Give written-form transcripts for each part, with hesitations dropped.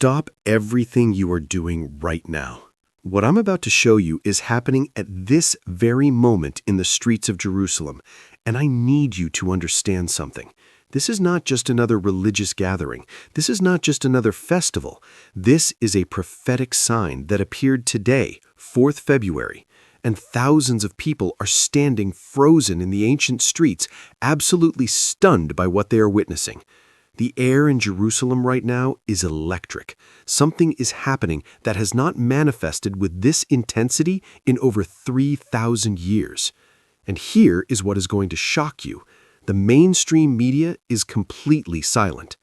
Stop everything you are doing right now. What I'm about to show you is happening at this very moment in the streets of Jerusalem, and I need you to understand something. This is not just another religious gathering. This is not just another festival. This is a prophetic sign that appeared today, 4th February, and thousands of people are standing frozen in the ancient streets, absolutely stunned by what they are witnessing. The air in Jerusalem right now is electric. Something is happening that has not manifested with this intensity in over 3,000 years. And here is what is going to shock you. The mainstream media is completely silent.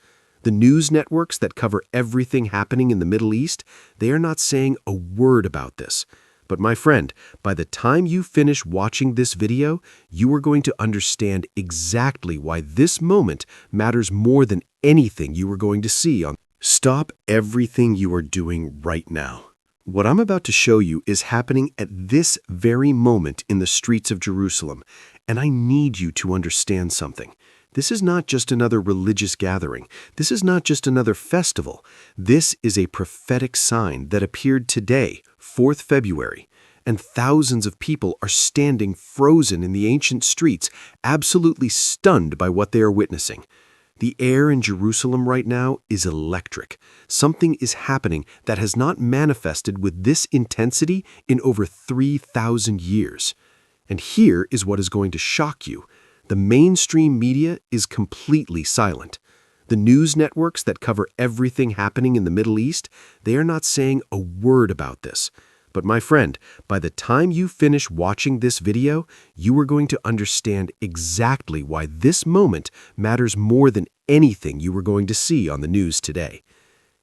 The news networks that cover everything happening in the Middle East, they are not saying a word about this. But my friend, by the time you finish watching this video, you are going to understand exactly why this moment matters more than anything you are going to see on. Stop everything you are doing right now. What I'm about to show you is happening at this very moment in the streets of Jerusalem, and I need you to understand something. This is not just another religious gathering. This is not just another festival. This is a prophetic sign that appeared today, 4th February, and thousands of people are standing frozen in the ancient streets, absolutely stunned by what they are witnessing. The air in Jerusalem right now is electric. Something is happening that has not manifested with this intensity in over 3,000 years. And here is what is going to shock you. The mainstream media is completely silent. The news networks that cover everything happening in the Middle East, they are not saying a word about this. But my friend, by the time you finish watching this video, you are going to understand exactly why this moment matters more than anything you are going to see on the news today.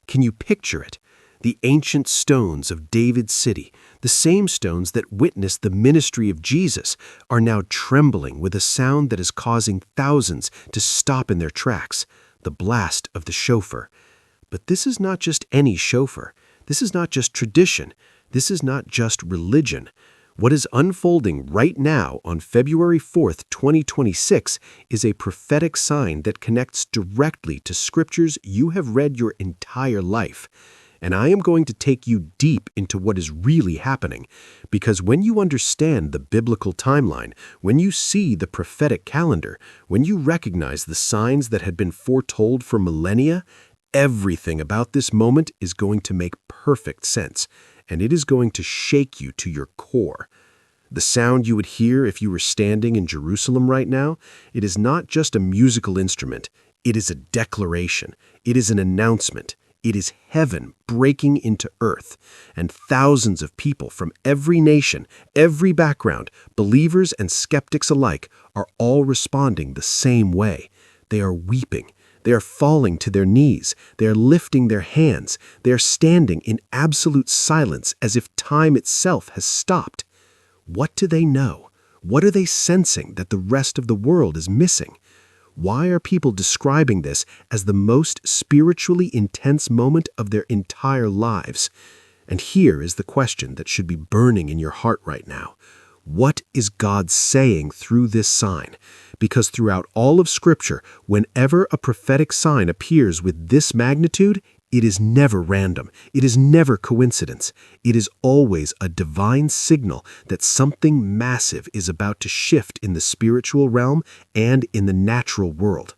Can you picture it? The ancient stones of David's city, the same stones that witnessed the ministry of Jesus, are now trembling with a sound that is causing thousands to stop in their tracks, the blast of the shofar. But this is not just any shofar. This is not just tradition. This is not just religion. What is unfolding right now on February 4th, 2026 is a prophetic sign that connects directly to scriptures you have read your entire life. And I am going to take you deep into what is really happening, because when you understand the biblical timeline, when you see the prophetic calendar, when you recognize the signs that had been foretold for millennia, everything about this moment is going to make perfect sense, and it is going to shake you to your core. The sound you would hear if you were standing in Jerusalem right now, it is not just a musical instrument. It is a declaration. It is an announcement. It is heaven breaking into earth, and thousands of people from every nation, every background, believers and skeptics alike, are all responding the same way. They are weeping. They are falling to their knees. They are lifting their hands. They are standing in absolute silence as if time itself has stopped. What do they know? What are they sensing that the rest of the world is missing? Why are people describing this as the most spiritually intense moment of their entire lives? And here is the question that should be burning in your heart right now. What is God saying through this sign? Because throughout all of Scripture, whenever a prophetic sign appears with this magnitude, it is never random. It is never coincidence. It is always a divine signal that something massive is about to shift in the spiritual realm and in the natural world.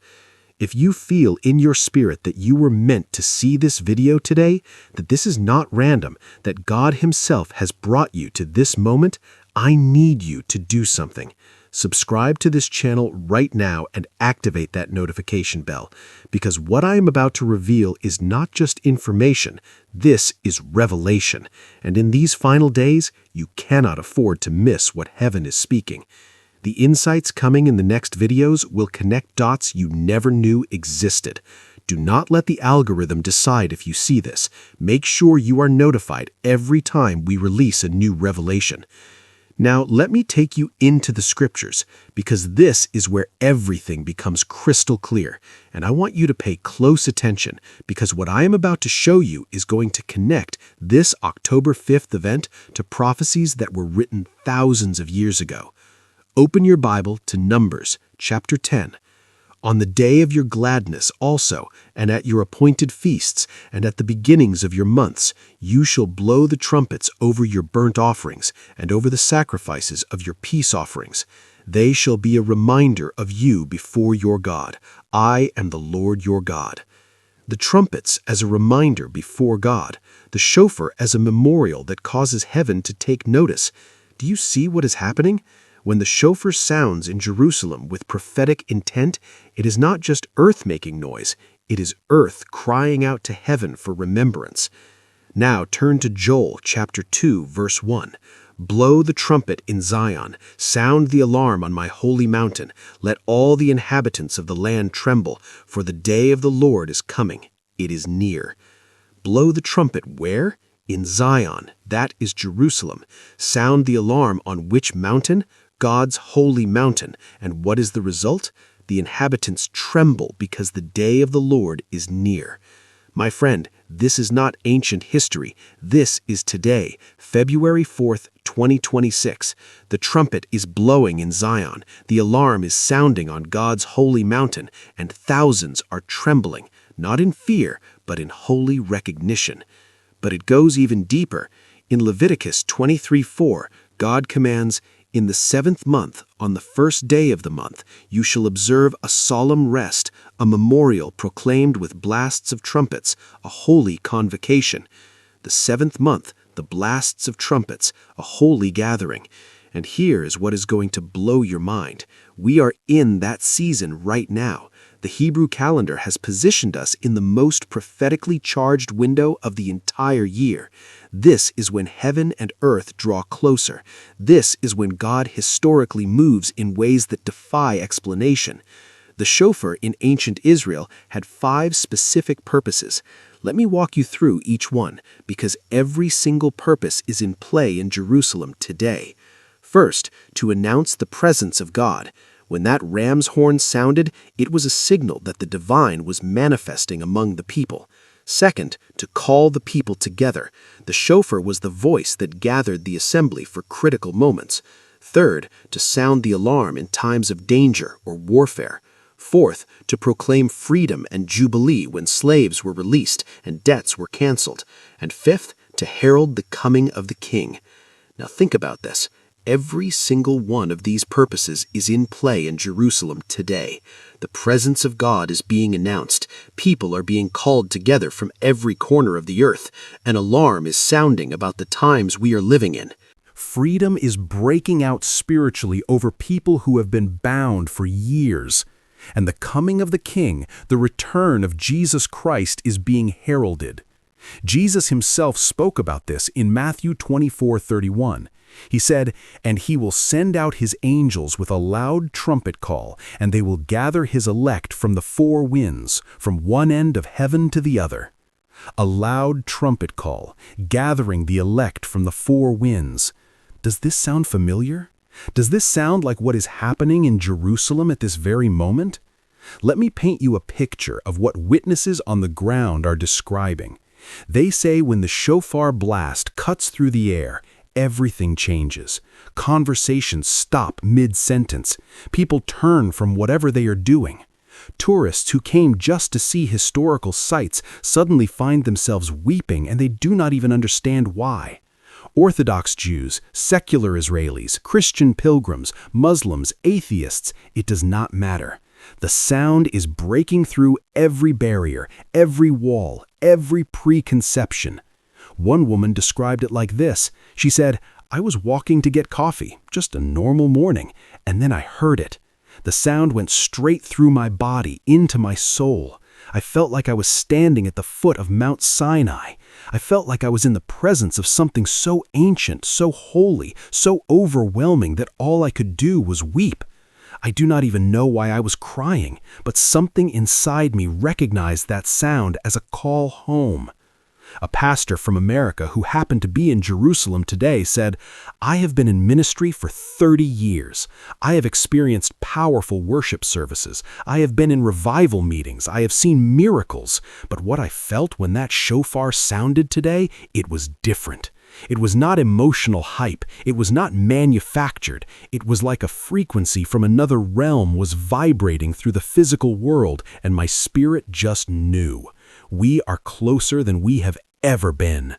If you feel in your spirit that you were meant to see this video today, that this is not random, that God Himself has brought you to this moment, I need you to do something. Subscribe to this channel right now and activate that notification bell, because what I am about to reveal is not just information, this is revelation. And in these final days, you cannot afford to miss what heaven is speaking. The insights coming in the next videos will connect dots you never knew existed. Do not let the algorithm decide if you see this. Make sure you are notified every time we release a new revelation. Now, let me take you into the scriptures, because this is where everything becomes crystal clear. And I want you to pay close attention, because what I am about to show you is going to connect this October 5th event to prophecies that were written thousands of years ago. Open your Bible to Numbers chapter 10. On the day of your gladness also, and at your appointed feasts, and at the beginnings of your months, you shall blow the trumpets over your burnt offerings, and over the sacrifices of your peace offerings. They shall be a reminder of you before your God. I am the Lord your God. The trumpets as a reminder before God, the shofar as a memorial that causes heaven to take notice. Do you see what is happening? When the shofar sounds in Jerusalem with prophetic intent, it is not just earth making noise, it is earth crying out to heaven for remembrance. Now turn to Joel chapter 2, verse 1. Blow the trumpet in Zion, sound the alarm on my holy mountain. Let all the inhabitants of the land tremble, for the day of the Lord is coming. It is near. Blow the trumpet where? In Zion, that is Jerusalem. Sound the alarm on which mountain? God's holy mountain. And what is the result? The inhabitants tremble because the day of the Lord is near. My friend, this is not ancient history. This is today, February 4th, 2026. The trumpet is blowing in Zion. The alarm is sounding on God's holy mountain, and thousands are trembling, not in fear, but in holy recognition. But it goes even deeper. In Leviticus 23:4, God commands, "In the 7th month, on the first day of the month, you shall observe a solemn rest, a memorial proclaimed with blasts of trumpets, a holy convocation." The 7th month, the blasts of trumpets, a holy gathering. And here is what is going to blow your mind. We are in that season right now. The Hebrew calendar has positioned us in the most prophetically charged window of the entire year. This is when heaven and earth draw closer. This is when God historically moves in ways that defy explanation. The shofar in ancient Israel had 5 specific purposes. Let me walk you through each one, because every single purpose is in play in Jerusalem today. First, to announce the presence of God. When that ram's horn sounded, it was a signal that the divine was manifesting among the people. Second, to call the people together. The shofar was the voice that gathered the assembly for critical moments. Third, to sound the alarm in times of danger or warfare. Fourth, to proclaim freedom and jubilee when slaves were released and debts were canceled. And fifth, to herald the coming of the king. Now think about this. Every single one of these purposes is in play in Jerusalem today. The presence of God is being announced. People are being called together from every corner of the earth. An alarm is sounding about the times we are living in. Freedom is breaking out spiritually over people who have been bound for years. And the coming of the King, the return of Jesus Christ, is being heralded. Jesus himself spoke about this in Matthew 24:31. He said, "And he will send out his angels with a loud trumpet call, and they will gather his elect from the 4 winds, from one end of heaven to the other." A loud trumpet call, gathering the elect from the 4 winds. Does this sound familiar? Does this sound like what is happening in Jerusalem at this very moment? Let me paint you a picture of what witnesses on the ground are describing. They say when the shofar blast cuts through the air, everything changes. Conversations stop mid-sentence. People turn from whatever they are doing. Tourists who came just to see historical sites suddenly find themselves weeping, and they do not even understand why. Orthodox Jews, secular Israelis, Christian pilgrims, Muslims, atheists, it does not matter. The sound is breaking through every barrier, every wall, every preconception. One woman described it like this. She said, "I was walking to get coffee, just a normal morning, and then I heard it. The sound went straight through my body, into my soul. I felt like I was standing at the foot of Mount Sinai. I felt like I was in the presence of something so ancient, so holy, so overwhelming that all I could do was weep. I do not even know why I was crying, but something inside me recognized that sound as a call home." A pastor from America who happened to be in Jerusalem today said, "I have been in ministry for 30 years. I have experienced powerful worship services. I have been in revival meetings. I have seen miracles. But what I felt when that shofar sounded today, it was different. It was not emotional hype. It was not manufactured. It was like a frequency from another realm was vibrating through the physical world, and my spirit just knew. We are closer than we have ever been.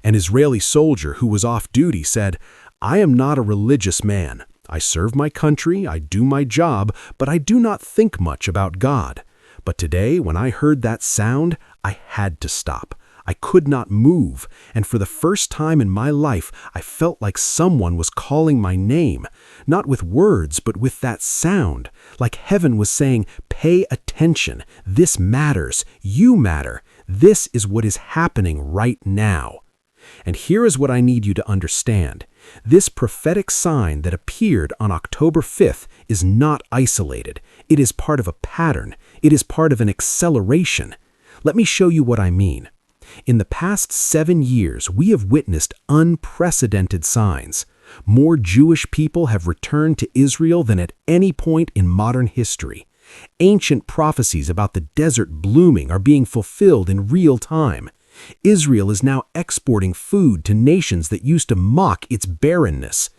An Israeli soldier who was off duty said, "I am not a religious man. I serve my country, I do my job, but I do not think much about God. But today, when I heard that sound, I had to stop. I could not move, and for the first time in my life, I felt like someone was calling my name, not with words, but with that sound, like heaven was saying, 'Pay attention, this matters, you matter, this is what is happening right now.'" And here is what I need you to understand. This prophetic sign that appeared on October 5th is not isolated. It is part of a pattern. It is part of an acceleration. Let me show you what I mean. In the past 7 years, we have witnessed unprecedented signs. More Jewish people have returned to Israel than at any point in modern history. Ancient prophecies about the desert blooming are being fulfilled in real time. Israel is now exporting food to nations that used to mock its barrenness.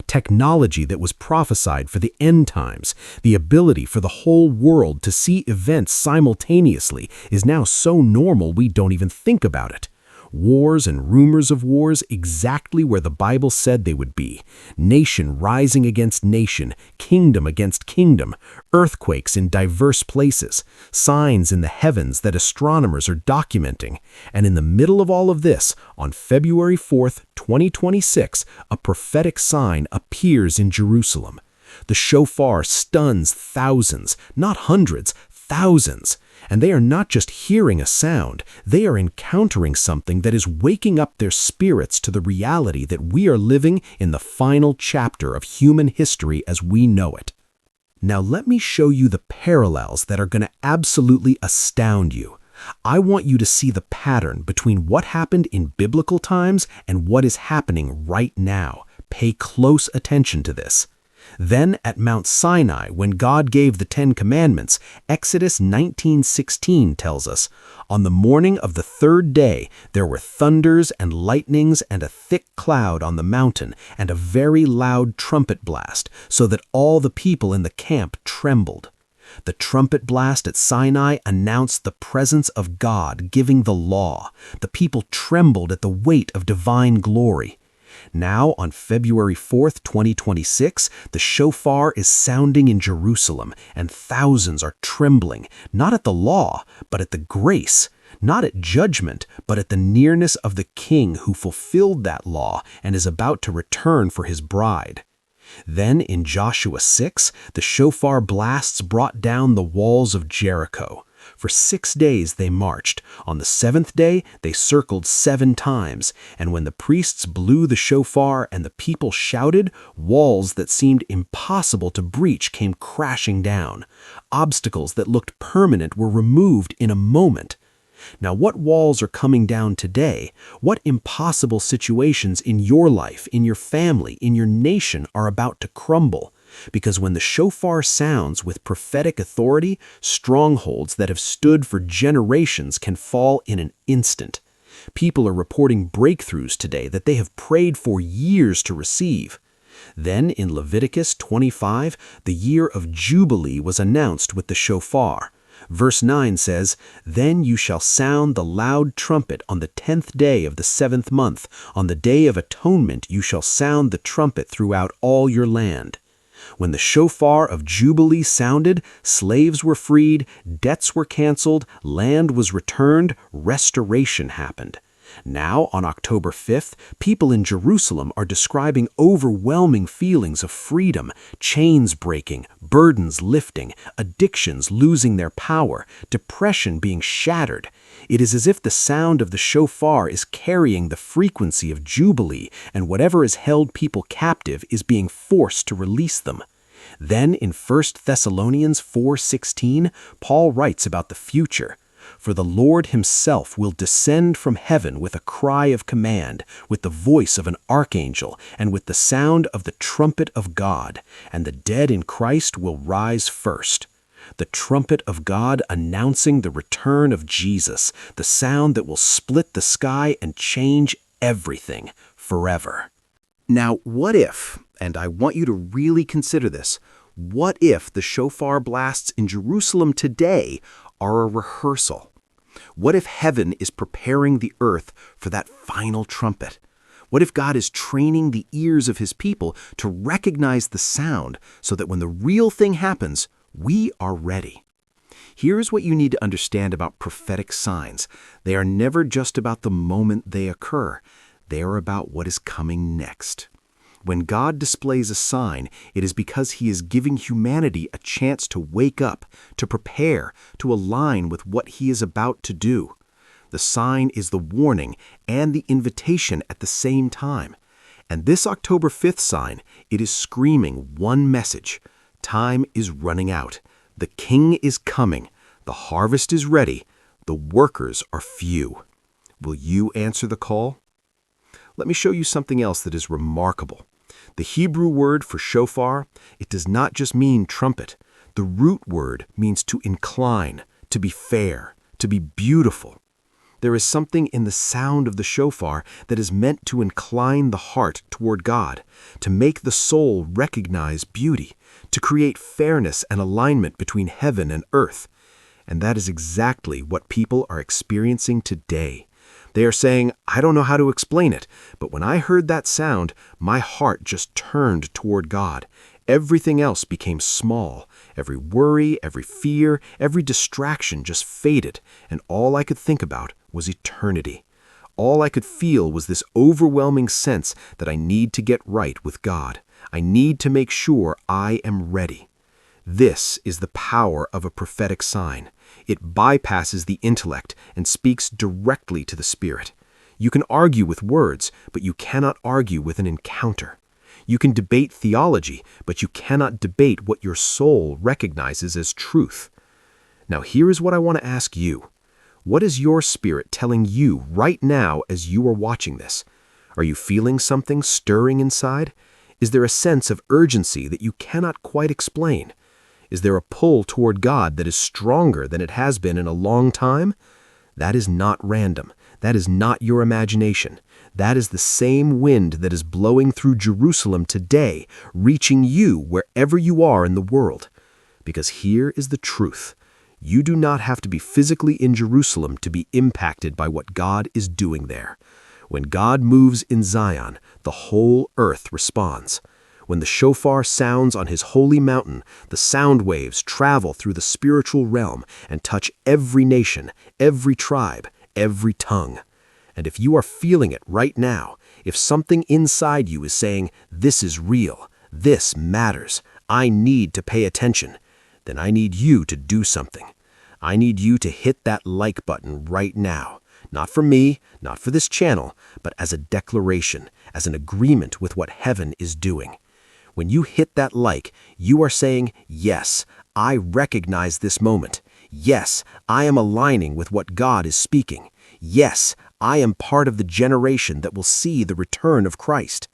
Technology that was prophesied for the end times, the ability for the whole world to see events simultaneously, is now so normal we don't even think about it. Wars and rumors of wars exactly where the Bible said they would be. Nation rising against nation, kingdom against kingdom, earthquakes in diverse places, signs in the heavens that astronomers are documenting. And in the middle of all of this, on February 4th, 2026, a prophetic sign appears in Jerusalem. The shofar stuns thousands, not hundreds, thousands. And they are not just hearing a sound, they are encountering something that is waking up their spirits to the reality that we are living in the final chapter of human history as we know it. Now let me show you the parallels that are going to absolutely astound you. I want you to see the pattern between what happened in biblical times and what is happening right now. Pay close attention to this. Then at Mount Sinai, when God gave the 10 Commandments, Exodus 19:16 tells us, "On the morning of the 3rd day there were thunders and lightnings and a thick cloud on the mountain and a very loud trumpet blast, so that all the people in the camp trembled." The trumpet blast at Sinai announced the presence of God giving the law. The people trembled at the weight of divine glory. Now, on February 4th, 2026, the shofar is sounding in Jerusalem, and thousands are trembling, not at the law, but at the grace, not at judgment, but at the nearness of the King who fulfilled that law and is about to return for his bride. Then in Joshua 6, the shofar blasts brought down the walls of Jericho. For 6 days they marched. On the 7th day they circled 7 times, and when the priests blew the shofar and the people shouted, walls that seemed impossible to breach came crashing down. Obstacles that looked permanent were removed in a moment. Now, what walls are coming down today? What impossible situations in your life, in your family, in your nation are about to crumble? Because when the shofar sounds with prophetic authority, strongholds that have stood for generations can fall in an instant. People are reporting breakthroughs today that they have prayed for years to receive. Then in Leviticus 25, the year of Jubilee was announced with the shofar. Verse 9 says, "Then you shall sound the loud trumpet on the 10th day of the 7th month. On the day of atonement you shall sound the trumpet throughout all your land." When the shofar of Jubilee sounded, slaves were freed, debts were canceled, land was returned, restoration happened. Now, on October 5th, people in Jerusalem are describing overwhelming feelings of freedom, chains breaking, burdens lifting, addictions losing their power, depression being shattered. It is as if the sound of the shofar is carrying the frequency of Jubilee, and whatever has held people captive is being forced to release them. Then in 1 Thessalonians 4:16, Paul writes about the future. "For the Lord himself will descend from heaven with a cry of command, with the voice of an archangel, and with the sound of the trumpet of God, and the dead in Christ will rise first." The trumpet of God announcing the return of Jesus, the sound that will split the sky and change everything forever. Now, what if, and I want you to really consider this, what if the shofar blasts in Jerusalem today are a rehearsal? What if heaven is preparing the earth for that final trumpet? What if God is training the ears of his people to recognize the sound so that when the real thing happens, we are ready? Here's what you need to understand about prophetic signs. They are never just about the moment they occur. They are about what is coming next. When God displays a sign, it is because he is giving humanity a chance to wake up, to prepare, to align with what he is about to do. The sign is the warning and the invitation at the same time. And this October 5th sign, it is screaming one message. Time is running out. The king is coming. The harvest is ready. The workers are few. Will you answer the call? Let me show you something else that is remarkable. The Hebrew word for shofar, it does not just mean trumpet. The root word means to incline, to be fair, to be beautiful. There is something in the sound of the shofar that is meant to incline the heart toward God, to make the soul recognize beauty, to create fairness and alignment between heaven and earth. And that is exactly what people are experiencing today. They are saying, I don't know how to explain it, but when I heard that sound, my heart just turned toward God. Everything else became small. Every worry, every fear, every distraction just faded, and all I could think about was eternity. All I could feel was this overwhelming sense that I need to get right with God. I need to make sure I am ready. This is the power of a prophetic sign. It bypasses the intellect and speaks directly to the spirit. You can argue with words, but you cannot argue with an encounter. You can debate theology, but you cannot debate what your soul recognizes as truth. Now here is what I want to ask you. What is your spirit telling you right now as you are watching this? Are you feeling something stirring inside? Is there a sense of urgency that you cannot quite explain? Is there a pull toward God that is stronger than it has been in a long time? That is not random. That is not your imagination. That is the same wind that is blowing through Jerusalem today, reaching you wherever you are in the world. Because here is the truth. You do not have to be physically in Jerusalem to be impacted by what God is doing there. When God moves in Zion, the whole earth responds. When the shofar sounds on his holy mountain, the sound waves travel through the spiritual realm and touch every nation, every tribe, every tongue. And if you are feeling it right now, if something inside you is saying, this is real, this matters, I need to pay attention, then I need you to do something. I need you to hit that like button right now. Not for me, not for this channel, but as a declaration, as an agreement with what heaven is doing. When you hit that like, you are saying, yes, I recognize this moment. Yes, I am aligning with what God is speaking. Yes, I am part of the generation that will see the return of Christ.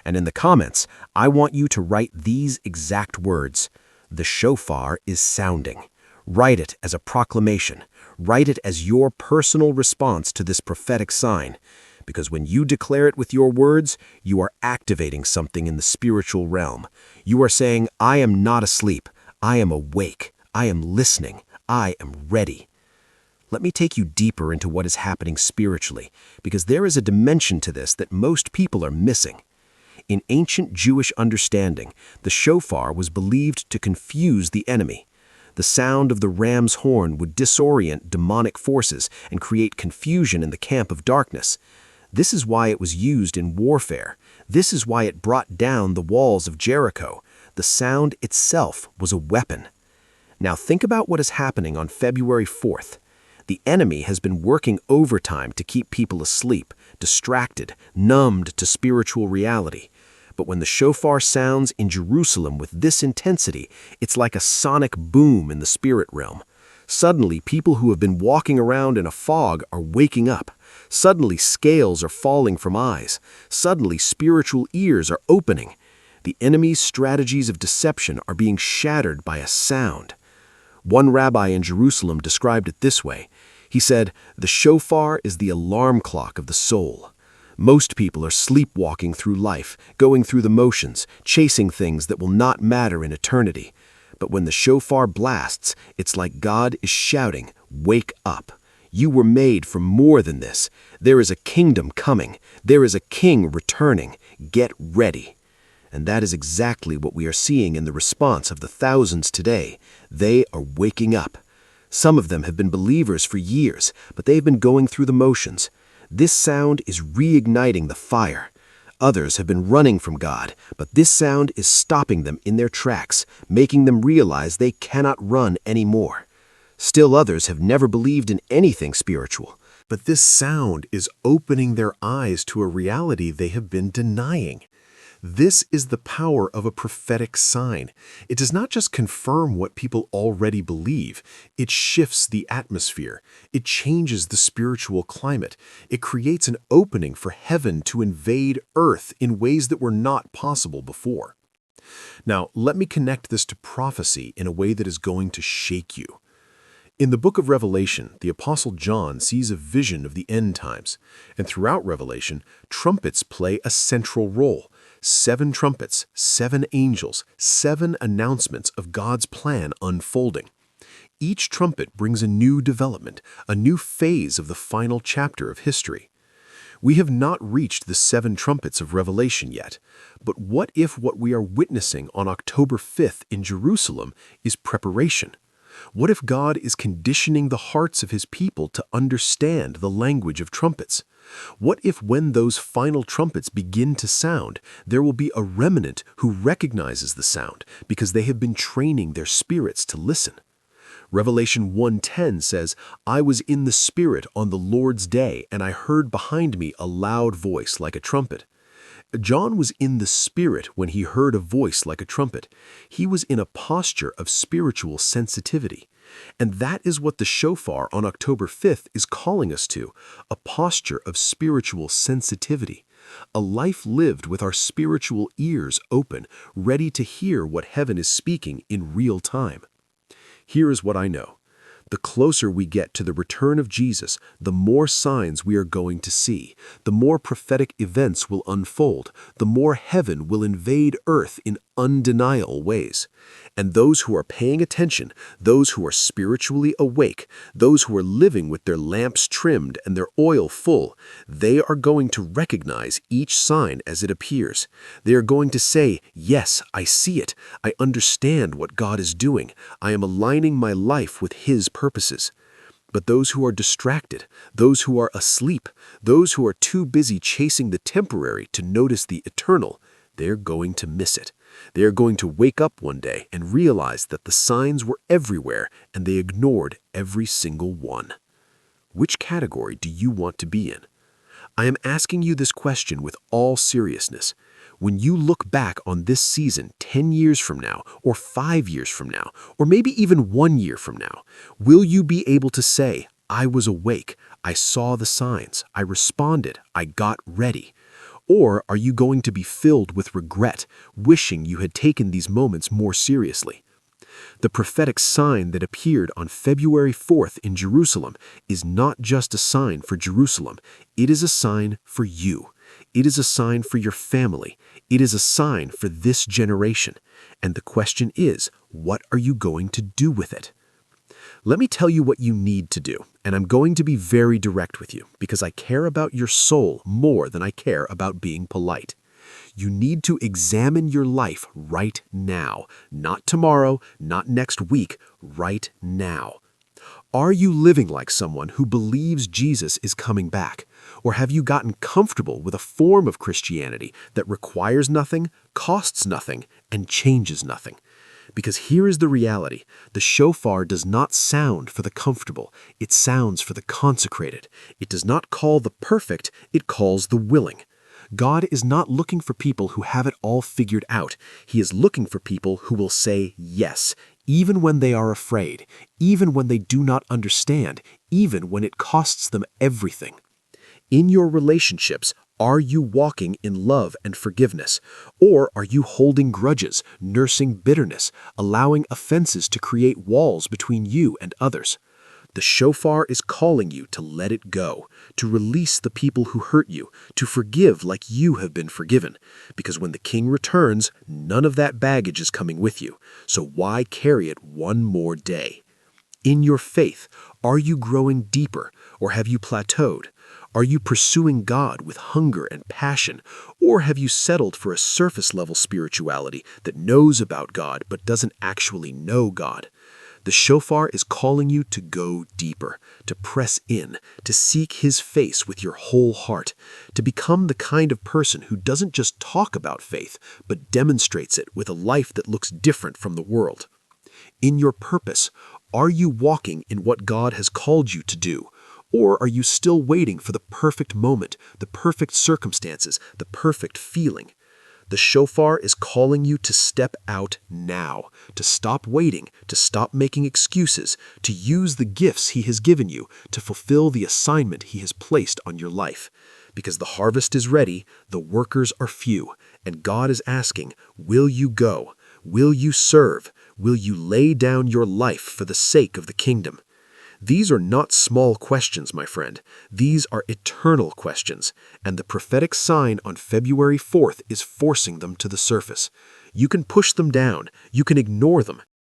And in the comments, I want you to write these exact words. The shofar is sounding. Write it as a proclamation. Write it as your personal response to this prophetic sign. Because when you declare it with your words, you are activating something in the spiritual realm. You are saying, I am not asleep. I am awake. I am listening. I am ready. Let me take you deeper into what is happening spiritually, because there is a dimension to this that most people are missing. In ancient Jewish understanding, the shofar was believed to confuse the enemy. The sound of the ram's horn would disorient demonic forces and create confusion in the camp of darkness. This is why it was used in warfare. This is why it brought down the walls of Jericho. The sound itself was a weapon. Now think about what is happening on February 4th. The enemy has been working overtime to keep people asleep, distracted, numbed to spiritual reality. But when the shofar sounds in Jerusalem with this intensity, it's like a sonic boom in the spirit realm. Suddenly, people who have been walking around in a fog are waking up. Suddenly, scales are falling from eyes. Suddenly, spiritual ears are opening. The enemy's strategies of deception are being shattered by a sound. One rabbi in Jerusalem described it this way. He said, the shofar is the alarm clock of the soul. Most people are sleepwalking through life, going through the motions, chasing things that will not matter in eternity. But when the shofar blasts, it's like God is shouting, "Wake up! You were made for more than this. There is a kingdom coming. There is a king returning. Get ready." And that is exactly what we are seeing in the response of the thousands today. They are waking up. Some of them have been believers for years, but they've been going through the motions. This sound is reigniting the fire. Others have been running from God, but this sound is stopping them in their tracks, making them realize they cannot run anymore. Still others have never believed in anything spiritual, but this sound is opening their eyes to a reality they have been denying. This is the power of a prophetic sign. It does not just confirm what people already believe. It shifts the atmosphere. It changes the spiritual climate. It creates an opening for heaven to invade earth in ways that were not possible before. Now, let me connect this to prophecy in a way that is going to shake you. In the book of Revelation, the Apostle John sees a vision of the end times, and throughout Revelation, trumpets play a central role. 7 trumpets, 7 angels, 7 announcements of God's plan unfolding. Each trumpet brings a new development, a new phase of the final chapter of history. We have not reached the 7 trumpets of Revelation yet, but what if what we are witnessing on October 5th in Jerusalem is preparation? What if God is conditioning the hearts of his people to understand the language of trumpets? What if when those final trumpets begin to sound, there will be a remnant who recognizes the sound because they have been training their spirits to listen? Revelation 1:10 says, "I was in the Spirit on the Lord's day, and I heard behind me a loud voice like a trumpet." John was in the Spirit when he heard a voice like a trumpet. He was in a posture of spiritual sensitivity. And that is what the shofar on October 5th is calling us to, a posture of spiritual sensitivity, a life lived with our spiritual ears open, ready to hear what heaven is speaking in real time. Here is what I know. The closer we get to the return of Jesus, the more signs we are going to see, the more prophetic events will unfold, the more heaven will invade earth in undeniable ways. And those who are paying attention, those who are spiritually awake, those who are living with their lamps trimmed and their oil full, they are going to recognize each sign as it appears. They are going to say, "Yes, I see it. I understand what God is doing. I am aligning my life with His purposes." But those who are distracted, those who are asleep, those who are too busy chasing the temporary to notice the eternal, they're going to miss it. They are going to wake up one day and realize that the signs were everywhere and they ignored every single one. Which category do you want to be in? I am asking you this question with all seriousness. When you look back on this season 10 years from now, or 5 years from now, or maybe even 1 year from now, will you be able to say, "I was awake, I saw the signs, I responded, I got ready"? Or are you going to be filled with regret, wishing you had taken these moments more seriously? The prophetic sign that appeared on February 4th in Jerusalem is not just a sign for Jerusalem. It is a sign for you. It is a sign for your family. It is a sign for this generation. And the question is, what are you going to do with it? Let me tell you what you need to do, and I'm going to be very direct with you because I care about your soul more than I care about being polite. You need to examine your life right now, not tomorrow, not next week, right now. Are you living like someone who believes Jesus is coming back? Or have you gotten comfortable with a form of Christianity that requires nothing, costs nothing, and changes nothing? Because here is the reality. The shofar does not sound for the comfortable. It sounds for the consecrated. It does not call the perfect. It calls the willing. God is not looking for people who have it all figured out. He is looking for people who will say yes, even when they are afraid, even when they do not understand, even when it costs them everything. In your relationships, are you walking in love and forgiveness? Or are you holding grudges, nursing bitterness, allowing offenses to create walls between you and others? The shofar is calling you to let it go, to release the people who hurt you, to forgive like you have been forgiven. Because when the king returns, none of that baggage is coming with you. So why carry it one more day? In your faith, are you growing deeper, or have you plateaued? Are you pursuing God with hunger and passion, or have you settled for a surface-level spirituality that knows about God but doesn't actually know God? The shofar is calling you to go deeper, to press in, to seek His face with your whole heart, to become the kind of person who doesn't just talk about faith, but demonstrates it with a life that looks different from the world. In your purpose, are you walking in what God has called you to do? Or are you still waiting for the perfect moment, the perfect circumstances, the perfect feeling? The shofar is calling you to step out now, to stop waiting, to stop making excuses, to use the gifts He has given you, to fulfill the assignment He has placed on your life. Because the harvest is ready, the workers are few, and God is asking, will you go? Will you serve? Will you lay down your life for the sake of the kingdom? These are not small questions, my friend. These are eternal questions, and the prophetic sign on February 4th is forcing them to the surface. You can push them down, you can ignore them,